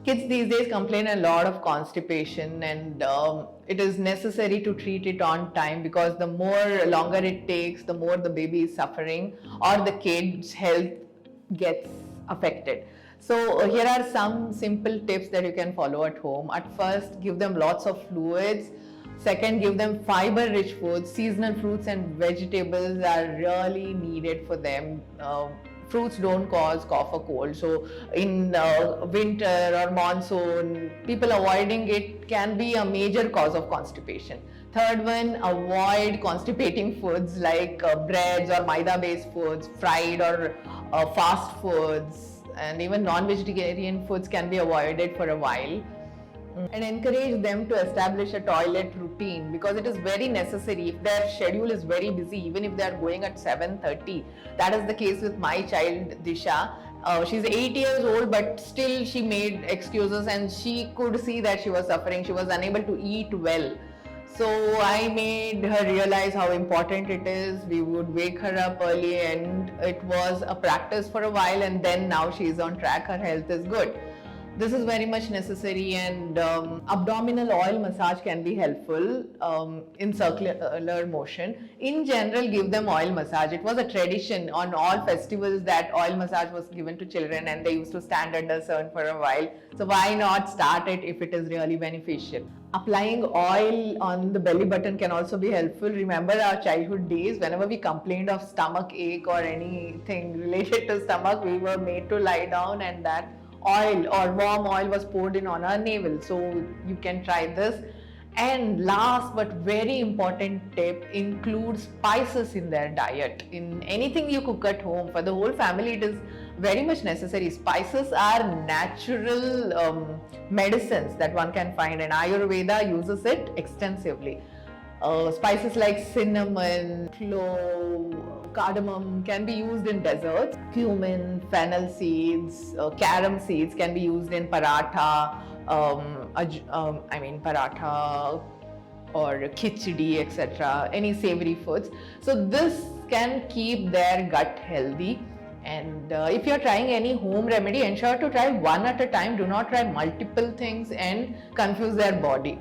Kids these days complain a lot of constipation, and it is necessary to treat it on time, because the more longer it takes, the more the baby is suffering or the kid's health gets affected. So here are some simple tips that you can follow at home. At first, give them lots of fluids. Second, give them fiber-rich foods. Seasonal fruits and vegetables are really needed for them. Fruits don't cause cough or cold, so in winter or monsoon, people avoiding it can be a major cause of constipation. Third one, avoid constipating foods like breads or maida based foods, fried or fast foods, and even non-vegetarian foods can be avoided for a while. And encourage them to establish a toilet routine, because it is very necessary. If their schedule is very busy, even if they are going at 7:30, that is the case with my child Disha. She's 8 years old, but still she made excuses, and she could see that she was suffering. She was unable to eat well. So I made her realize how important it is. We would wake her up early, and it was a practice for a while, and then now she is on track. Her health is good. This is very much necessary, and abdominal oil massage can be helpful in circular motion. In general, give them oil massage. It was a tradition on all festivals that oil massage was given to children, and they used to stand under sun for a while. So why not start it if it is really beneficial? Applying oil on the belly button can also be helpful. Remember our childhood days, whenever we complained of stomach ache or anything related to stomach, we were made to lie down, and that oil or warm oil was poured in on our navel. So you can try this. And last but very important tip, include spices in their diet. In anything you cook at home for the whole family, it is very much necessary. Spices are natural medicines that one can find, and Ayurveda uses it extensively. Spices like cinnamon, clove, cardamom can be used in desserts. Cumin, fennel seeds, carom seeds can be used in paratha, paratha or khichdi, etc. Any savory foods. So this can keep their gut healthy. And if you're trying any home remedy, ensure to try one at a time. Do not try multiple things and confuse their body.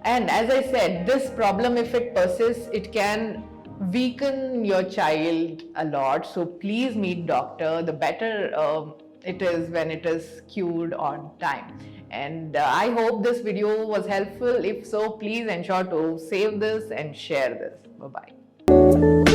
And as I said, this problem, if it persists, it can weaken your child a lot. So please meet doctor. The better it is when it is cured on time. And I hope this video was helpful. If so, please ensure to save this and share this. Bye-bye.